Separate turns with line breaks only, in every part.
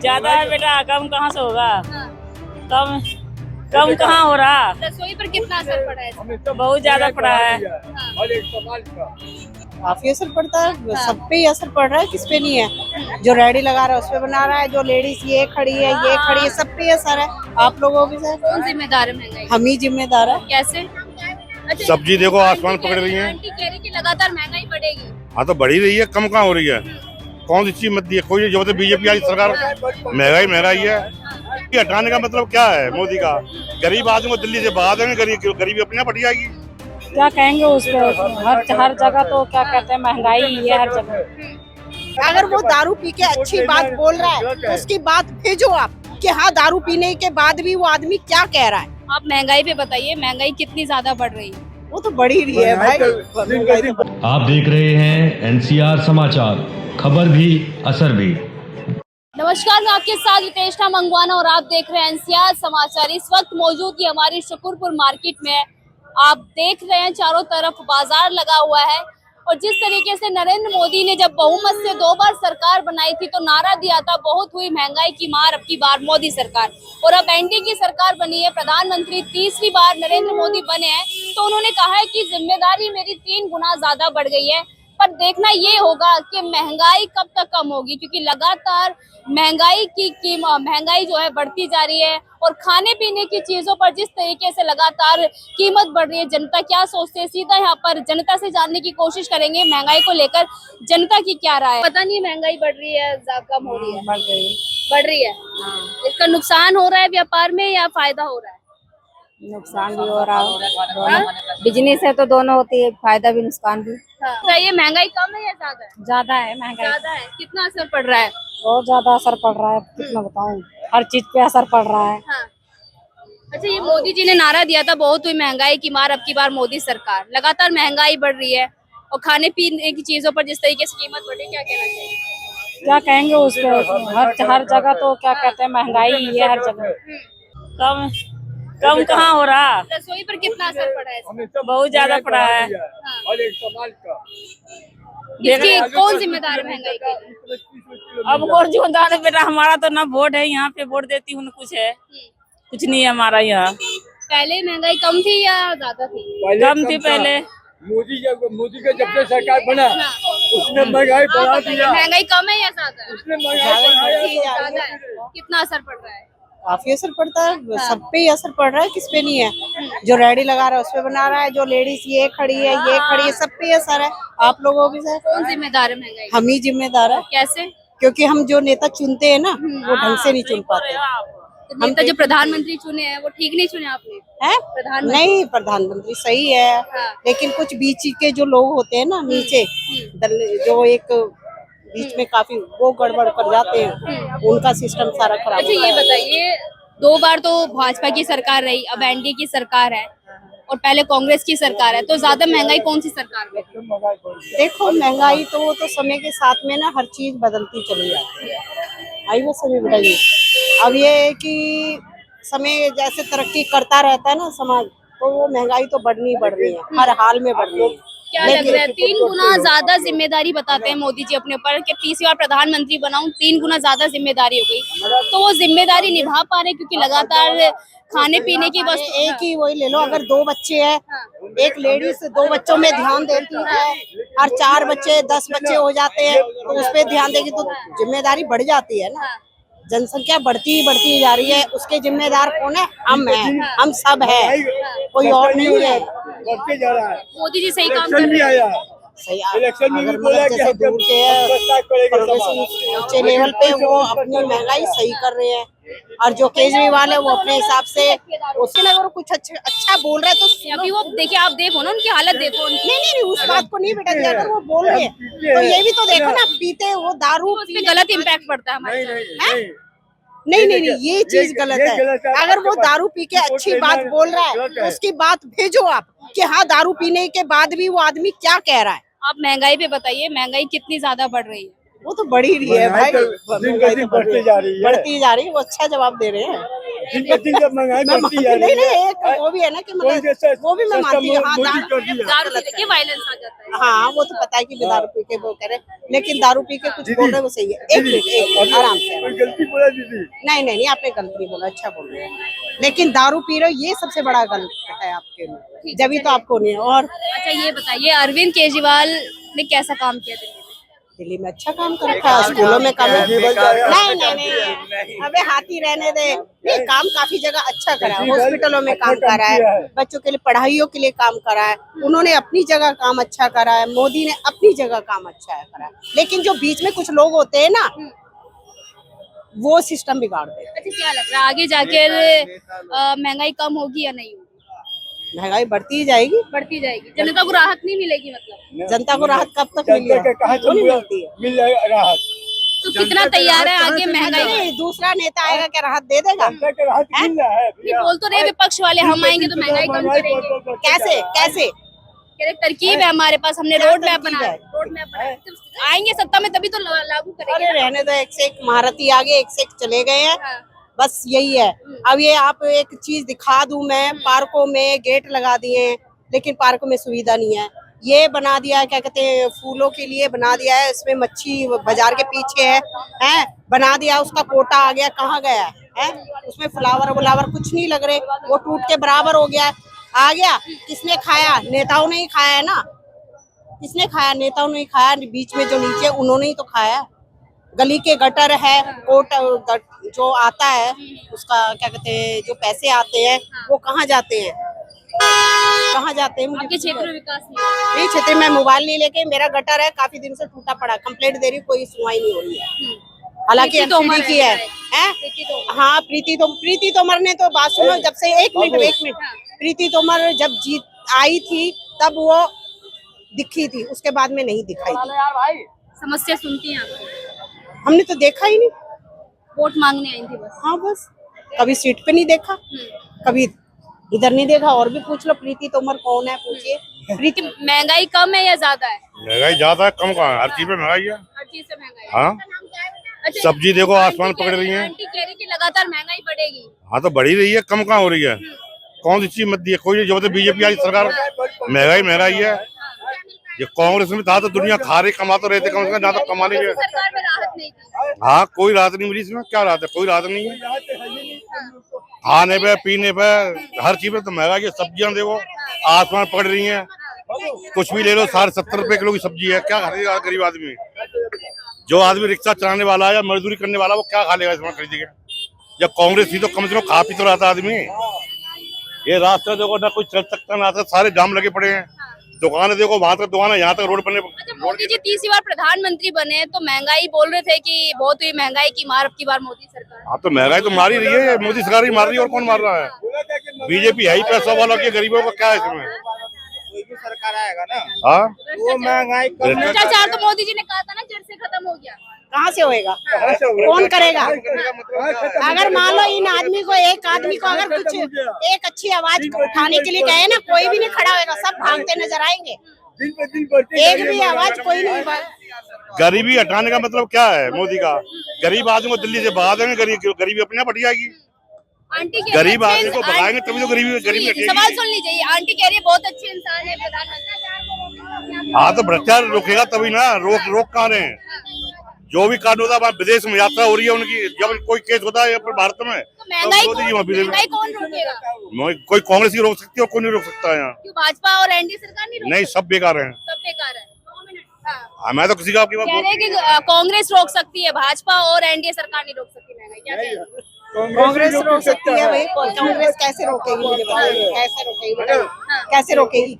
ज्यादा है बेटा, कम कहाँ से होगा।
हाँ।
कम कम कहाँ हो रहा।
रसोई पर कितना असर पड़ा है इसका?
बहुत ज्यादा पड़ा है।
काफी असर पड़ता है, सब पे ही असर पड़ रहा है, किस पे नहीं है। जो रेडी लगा रहा है उस पे बना रहा है, जो लेडीज ये खड़ी है ये खड़ी है, सब पे ही असर है। आप लोगों भी सर,
कौन जिम्मेदार है महंगाई?
हम ही जिम्मेदार है।
कैसे? अच्छा,
सब्जी देखो आसमान
आंटी
पकड़ रही है।
आंटी कह रही कि लगातार महंगाई बढ़ेगी।
हाँ तो बढ़ी रही है, कम कहाँ हो रही है। कौन सी चीज मत दी है कोई, जब से बीजेपी आई सरकार महंगाई है। ये हटाने का मतलब क्या है मोदी का। गरीब आदमी को दिल्ली से भगा देंगे, गरीबी अपने आप हट जाएगी।
क्या कहेंगे उस पर, हर जगह तो क्या कहते हैं, महंगाई ही है हर जगह।
अगर वो दारू पी के अच्छी बात बोल रहा है तो उसकी बात भेजो आप कि हाँ दारू पीने के बाद भी वो आदमी क्या कह रहा है।
आप महंगाई पे बताइए, महंगाई कितनी ज्यादा बढ़ रही है?
वो तो बढ़ ही रही है भाई।
आप देख रहे हैं एनसीआर समाचार, खबर भी असर भी।
नमस्कार, मैं आपके साथ रितेशना मंगवाना और आप देख रहे हैं एनसीआर समाचार। इस वक्त मौजूद ही हमारी शुक्रपुर मार्केट में आप देख रहे हैं चारों तरफ बाजार लगा हुआ है। और जिस तरीके से नरेंद्र मोदी ने जब बहुमत से 2 बार सरकार बनाई थी तो नारा दिया था बहुत हुई महंगाई की मार, अब की बार मोदी सरकार। और अब एनडीए की सरकार बनी है, प्रधानमंत्री तीसरी बार नरेंद्र मोदी बने हैं, तो उन्होंने कहा है कि जिम्मेदारी मेरी 3 गुना ज्यादा बढ़ गई है। पर देखना ये होगा कि महंगाई कब तक कम होगी, क्योंकि लगातार महंगाई जो है बढ़ती जा रही है। और खाने पीने की चीजों पर जिस तरीके से लगातार कीमत बढ़ रही है, जनता क्या सोचते हैं, सीधा यहाँ पर जनता से जानने की कोशिश करेंगे महंगाई को लेकर जनता की क्या राय है। पता नहीं महंगाई बढ़ रही है, कम हो रही है? बढ़ रही है। इसका नुकसान हो रहा है व्यापार में या फायदा हो रहा है?
नुकसान भी हो रहा है, बिजनेस है तो दोनों होती है, फायदा भी नुकसान भी।
हाँ। ये महंगाई कम है या ज्यादा है?
ज्यादा है महंगाई,
ज्यादा है। कितना असर पड़ रहा है?
बहुत ज्यादा असर पड़ रहा है, कितना बताऊं, हर चीज पे असर पड़ रहा है।
हाँ। अच्छा, ये मोदी जी ने नारा दिया था बहुत हुई महंगाई की मार, अब की बार मोदी सरकार। लगातार महंगाई बढ़ रही है और खाने पीने की चीजों पर जिस तरीके से कीमत बढ़ी, क्या कहना चाहिए?
क्या कहेंगे उस पर, हर जगह तो क्या कहते हैं, महंगाई ही है हर जगह। कम कम कहाँ हो रहा।
रसोई पर कितना असर पड़ा है इसका?
बहुत ज्यादा पड़ा है।
इसकी कौन जिम्मेदार है महंगाई के?
अब कौन जिम्मेदार है बेटा, हमारा तो ना वोट है, यहाँ पे वोट देती हूँ, कुछ है कुछ नहीं है हमारा यहाँ।
पहले महंगाई कम थी या ज्यादा थी?
कम थी पहले।
मोदी का जब से सरकार बना उसने महंगाई बढ़ा दिया।
महंगाई कम है या ज्यादा है?
उसने महंगाई
ज्यादा है। कितना असर पड़ रहा है?
काफी असर पड़ता है, सब पे ही असर पड़ रहा है, किस पे नहीं है। जो रेडी लगा रहा है उस पे बना रहा है, जो लेडीज ये खड़ी है ये खड़ी है, सब पे ही असर है। आप लोगों भी सर,
कौन जिम्मेदार है महंगाई?
हम ही जिम्मेदार है,
कैसे?
क्योंकि हम जो नेता चुनते हैं ना वो ढंग से नहीं चुन पाते
तो नेता जो प्रधानमंत्री चुने हैं वो ठीक नहीं चुने आपने?
हैं।
प्रधानमंत्री
नहीं, प्रधानमंत्री सही है,
हाँ।
लेकिन कुछ बीच के जो लोग होते हैं ना नीचे जो एक बीच में काफी वो गड़बड़ कर जाते हैं, उनका सिस्टम सारा खराब
अच्छा, ये बताइए, 2 बार तो भाजपा की सरकार रही, अब एनडीए की सरकार है और पहले कांग्रेस की सरकार है, तो ज्यादा महंगाई कौन सी सरकार में?
देखो महंगाई तो वो तो समय के साथ में ना हर चीज बदलती चली जाती है। आई वो सभी बताइए, अब ये है कि समय जैसे तरक्की करता रहता है ना समाज, तो वो महंगाई तो बढ़नी बढ़ रही है, हर हाल में बढ़ रही है।
क्या लग रहा है 3 गुना ज्यादा जिम्मेदारी बताते हैं मोदी जी अपने ऊपर कि तीसरी बार प्रधानमंत्री बनाऊं, 3 गुना ज्यादा जिम्मेदारी हो गई, तो वो जिम्मेदारी निभा पा रहे? क्योंकि लगातार खाने पीने की वस्तु,
एक ही वही ले लो, अगर 2 बच्चे हैं, एक लेडीज 2 बच्चों में ध्यान देती है और 4 बच्चे 10 बच्चे हो जाते हैं तो उस पर ध्यान देगी तो जिम्मेदारी बढ़ जाती है ना। जनसंख्या बढ़ती जा रही है, उसके जिम्मेदार कौन है? हम हैं, हम सब है, कोई और नहीं है।
बढ़ते जा रहा है।
मोदी जी सही काम कर रहे हैं।
सही
इलेक्शन में भी
अगर
बोला
मतलब
कि
जैसे
हम
दूर के ऊंचे लेवल पे वो अपनी महंगाई सही कर रहे हैं, और जो केजरीवाल है वो अपने हिसाब से उसके अगर कुछ अच्छा बोल रहे तो
अभी वो देखिए, आप देखो ना उनकी हालत देखो।
नहीं उस बात को नहीं बेटा, अगर वो बोल रहे हैं तो ये भी तो देखो ना, पीते वो दारू
उस पे गलत इम्पैक्ट पड़ता है हमारे।
नहीं ये चीज गलत है। अगर वो दारू पी के अच्छी बात बोल रहा है तो उसकी बात भेजो आप कि हाँ दारू पीने के बाद भी वो आदमी क्या कह रहा है।
आप महंगाई पे बताइए, महंगाई कितनी ज्यादा बढ़ रही है?
वो तो बढ़ ही रही है भाई,
बढ़ती जा रही है।
बढ़ती जा रही है, वो अच्छा जवाब दे रहे हैं।
दिन पर दिन जब महंगाई बढ़ती है
नहीं नहीं एक वो भी है ना कि मतलब वो भी मैं मानती हूँ। हाँ
दारू पी के वायलेंस आ जाता है।
हाँ वो तो पता है कि दारू पी के वो करे, लेकिन दारू पी के कुछ बोल रहे वो सही है। एक मिनट आराम से।
गलती बोला दीदी।
नहीं आपने गलत नहीं बोला, अच्छा बोल रहे हैं, लेकिन दारू पी रहे हो ये सबसे बड़ा गलत है आपके लिए, जब तो आपको नहीं है। और
अच्छा ये बताइए अरविंद केजरीवाल ने कैसा काम किया
दिल्ली में? अच्छा काम कर रखा है, स्कूलों में काम नहीं अबे हाथी रहने दे। ये काम काफी जगह अच्छा करा है, हॉस्पिटलों में काम करा है, बच्चों के लिए पढ़ाइयों के लिए काम करा है, उन्होंने अपनी जगह काम अच्छा करा है, मोदी ने अपनी जगह काम अच्छा करा है, लेकिन जो बीच में कुछ लोग होते हैं ना वो सिस्टम बिगाड़ दे।
अच्छा क्या लग रहा है आगे जाकर महंगाई कम होगी या नहीं होगी?
महंगाई बढ़ती ही जाएगी।
बढ़ती जाएगी, जनता को राहत नहीं मिलेगी मतलब?
जनता को राहत कब तक मिलेगी?
कहाँ
मिलती है?
मिल जाएगा राहत।
तो कितना तैयार है आगे महंगाई?
नहीं दूसरा नेता आएगा क्या राहत दे देगा?
राहत मिल रहा है।
ये बोल तो रहे विपक्ष वाले हम आएंगे तो महंगाई कम करेंगे।
कैसे कैसे?
तरकीब है हमारे पास, हमने रोड मैप बनाया, आएंगे सत्ता में तभी तो लागू करेंगे।
अरे रहने दो, एक से एक महारथी आगे एक से एक चले गए हैं, बस यही है। अब ये आप एक चीज दिखा दूं मैं, पार्कों में गेट लगा दिए हैं लेकिन पार्कों में सुविधा नहीं है। ये बना दिया है क्या कहते हैं फूलों के लिए बना दिया है, इसमें मच्छी बाजार के पीछे है बना दिया, उसका कोटा आ गया, कहाँ गया है? उसमें फ्लावर कुछ नहीं लग रहे, वो टूट के बराबर हो गया, आ गया। किसने खाया? नेताओं ने ही खाया है ना। किसने खाया? नेताओं ने ही खाया, बीच में जो नीचे उन्होंने ही तो खाया। गली के गटर है, कोट जो आता है उसका क्या कहते हैं जो पैसे आते हैं वो कहाँ जाते हैं? कहाँ जाते हैं?
आपके क्षेत्र में विकास नहीं?
नहीं क्षेत्र में मोबाइल नहीं लेके, मेरा गटर है काफी दिन से टूटा पड़ा, कंप्लेंट दे रही, कोई सुनवाई नहीं हो रही है। हालांकि एमसीडी की है। हाँ प्रीति तोमर ने तो बात सुनो, जब से एक मिनट प्रीति तोमर जब जीत आई थी तब वो दिखी थी, उसके बाद में नहीं दिखाई थी।
समस्या सुनती हैं आप?
हमने तो देखा ही नहीं,
वोट मांगने आई थी बस।
हाँ बस, कभी सीट पे नहीं देखा, कभी इधर नहीं देखा। और भी पूछ लो प्रीति तोमर कौन है, पूछिए।
प्रीति महंगाई कम है या ज्यादा है?
महंगाई ज्यादा है, कम कहाँ है? हर चीज में महंगाई है।
हर चीज से महंगाई है।
हाँ
अच्छा,
सब्जी देखो आसमान पकड़ रही है।
आंटी कह रही कि लगातार महंगाई बढ़ेगी।
हाँ तो बढ़ी रही है, कम कहाँ हो रही है? कौन सी चीज मत दी है? कोई जब बीजेपी आई सरकार महंगाई है। ये कांग्रेस में था तो दुनिया खा रही, कमा तो रहते, कम से कम ज्यादा कमा लीजिए।
सरकार में राहत नहीं थी।
हाँ कोई राहत नहीं मिली इसमें, क्या राहत है? कोई राहत नहीं है। खाने पे पीने पे हर चीज पे तो महंगाई है। सब्जियां देखो आसमान पकड़ रही हैं, कुछ भी ले लो 70 रुपए किलो की सब्जी है, क्या खरीदेगा गरीब आदमी? जो आदमी रिक्शा चलाने वाला है या मजदूरी करने वाला वो क्या खा लेगा इसमें खरीद के? जब कांग्रेस थी तो कम से कम खा पी तो रहा था आदमी। ये रास्ता देखो ना कुछ चल सकता ना, सारे जाम लगे पड़े हैं। दुकानें देखो, वहां तक दुकान है, यहाँ तक रोड बने।
मोदी जी तीसरी बार प्रधानमंत्री बने तो महंगाई बोल रहे थे कि बहुत हुई महंगाई की मार, अब की बार मोदी सरकार।
हाँ तो महंगाई तो मार ही रही है, मोदी सरकार ही मार रही है, और कौन मार रहा है? बीजेपी है ही पैसा वालों की, गरीबों का क्या है इसमें?
कोई भी सरकार आएगा ना
हाँ
वो महंगाई
भ्रष्टाचार तो मोदी जी ने कहा था ना जड़ से खत्म हो गया।
कहाँ से होएगा? कौन करेगा? अगर मान लो इन आदमी को, एक आदमी को अगर कुछ एक अच्छी आवाज उठाने के लिए कहे ना, कोई भी नहीं खड़ा होएगा, सब भागते नजर आएंगे। एक भी आवाज कोई नहीं।
गरीबी हटाने का मतलब क्या है मोदी का? गरीब आदमी को दिल्ली से भगा देंगे, गरीबी अपने बढ़ जाएगी।
आंटी
गरीब आदमी को भगाएंगे तभी तो गरीबी
सवाल सुन लीजिए। आंटी कह रही है बहुत अच्छे इंसान है प्रधानमंत्री।
हाँ तो भ्रष्टाचार रोकेगा तभी ना, रोक कहाँ रहे हैं? जो भी कानून होता है, विदेश में यात्रा हो रही है उनकी, जब कोई केस होता है अपने भारत में
तो महंगाई कौन रोकेगा?
कोई कांग्रेस ही रोक सकती है और कोई नहीं रोक सकता है यहाँ।
क्यों भाजपा और एनडीए सरकार
नहीं, सब बेकार है।
सब बेकार है।
मैं तो किसी का आपकी बात
कह रहे हैं कि कांग्रेस रोक सकती है, भाजपा और एनडीए सरकार नहीं रोक सकती महंगाई, क्या कह रहे हैं?
कांग्रेस रोक सकती है भाई, कांग्रेस कैसे रोकेगी? मुझे बताइए कैसे रोकेगी? कैसे रोकेगी?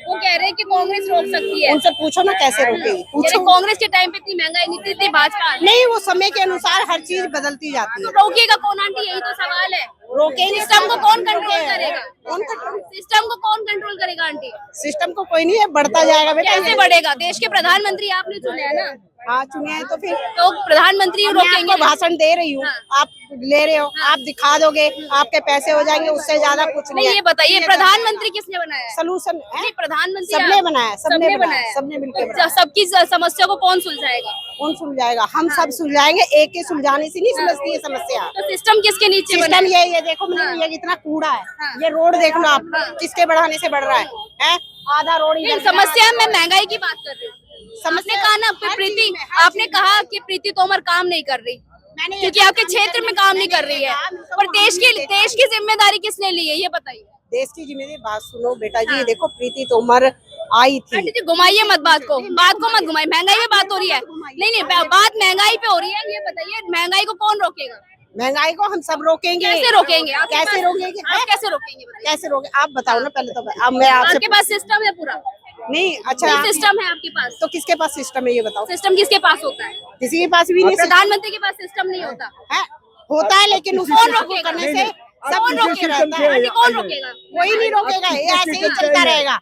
वो कह रहे हैं कि कांग्रेस रोक सकती है।
उनसे पूछो ना कैसे रोकेगी, पूछो।
कांग्रेस के टाइम पे इतनी महंगाई नहीं थी, भाजपा
नहीं, वो समय के अनुसार हर चीज बदलती जाती
तो
है।
रोकेगा कौन आंटी? यही तो सवाल है।
रोकेगी
सिस्टम को कौन कंट्रोल करेगा?
कौन कंट्रोल?
सिस्टम को कौन कंट्रोल करेगा आंटी?
सिस्टम को कोई नहीं है, बढ़ता जाएगा बेटा।
कैसे बढ़ेगा? देश के प्रधानमंत्री आपने चुने हैं ना,
हाँ चुने हैं तो फिर
तो प्रधानमंत्री
मैं
रोकेंगे
आपको
नहीं।
भाषण दे रही हूँ, आप ले रहे हो, आप दिखा दोगे, आपके पैसे हो जाएंगे, उससे ज्यादा कुछ नहीं
नहीं
है।
ये बताइए प्रधानमंत्री किसने बनाया है?
सोल्यूशन है,
नहीं प्रधानमंत्री
सबने
आप-
बनाया, सबने बनाया, सबने मिलकर
तो
बनाया।
सबकी समस्या को कौन सुलझाएगा?
कौन सुलझाएगा? हम सब सुलझाएंगे, एक के सुलझाने से नहीं सुलझती है समस्या।
तो सिस्टम किसके नीचे बना
सिस्टम
है?
ये देखो,
हाँ।
ये कितना कूड़ा है,
हाँ।
ये रोड देख लो आप, किसके बढ़ाने से बढ़ रहा है? आधा रोड
नहीं,
इधर
समस्या है, मैं महंगाई की बात कर रही हूँ। आपने
समस्या
कहा ना
हर
प्रीति,
चीज़ में, हर
आपने
चीज़ में।
कहा कि प्रीति तोमर काम नहीं कर रही
मैंने
क्योंकि
ये
आपके क्षेत्र में काम नहीं कर रही है। पर देश की जिम्मेदारी किसने ली है ये बताइए।
देश की जिम्मेदारी, बात सुनो बेटा जी, देखो प्रीति तोमर आई थी,
आंटी जी घुमाइए मत बात को मत घुमाइए। महंगाई में बात हो रही है, नहीं बात महंगाई पे हो रही है। ये बताइए महंगाई को कौन रोकेगा?
महंगाई को हम सब रोकेंगे।
कैसे रोकेंगे? आपके
कैसे
पास-
रोकेंगे?
आप कैसे रोकेंगे बताइए?
कैसे रोके? आप बताओ ना पहले तो। अब मैं आपसे
आपके पास सिस्टम है पूरा?
नहीं, अच्छा
सिस्टम है आपके पास?
तो किसके पास सिस्टम है ये बताओ?
सिस्टम किसके पास होता है?
किसी के पास भी नहीं system
प्रधानमंत्री के पास सिस्टम नहीं होता
है, होता है लेकिन उसको
कौन
लागू
रोकेगा?
करने से सब
कौन
कुछ
रोकेगा?
रहता है।
आंटी, कौन रोकेगा?
कोई नहीं रोकेगा, ये ऐसे ही चलता रहेगा,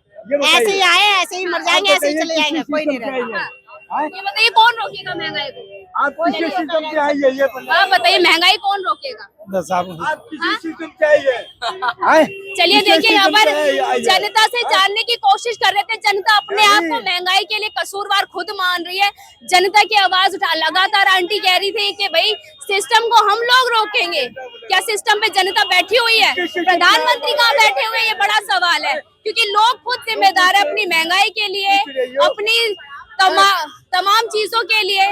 ऐसे ही आए ऐसे ही मर जाएंगे, ऐसे ही चले जाएंगे, कोई नहीं रहेगा।
ये बताइए कौन रोकेगा महंगाई को?
आप किसी सिस्टम से आइए, ये
आप बताइए महंगाई कौन रोकेगा?
आप किसी सिस्टम से आइए।
चलिए देखिए यहाँ पर
आइए।
जनता से जानने की कोशिश कर रहे थे। जनता अपने आप को महंगाई के लिए कसूरवार खुद मान रही है। जनता की आवाज उठा, लगातार आंटी कह रही थी कि भाई सिस्टम को हम लोग रोकेंगे। क्या सिस्टम पे जनता बैठी हुई है? प्रधानमंत्री कहाँ बैठे हुए हैं? ये बड़ा सवाल है, क्योंकि लोग खुद जिम्मेदार है अपनी महंगाई के लिए, अपनी तमाम चीजों के लिए।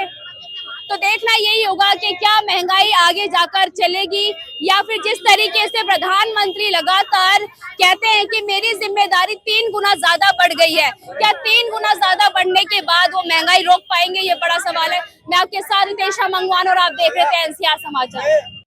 तो देखना यही होगा कि क्या महंगाई आगे जाकर चलेगी, या फिर जिस तरीके से प्रधानमंत्री लगातार कहते हैं कि मेरी जिम्मेदारी 3 गुना ज्यादा बढ़ गई है, क्या 3 गुना ज्यादा बढ़ने के बाद वो महंगाई रोक पाएंगे? ये बड़ा सवाल है। मैं आपके साथ रितेशा मंगवान और आप देख रहे थे एनसीआर समाचार।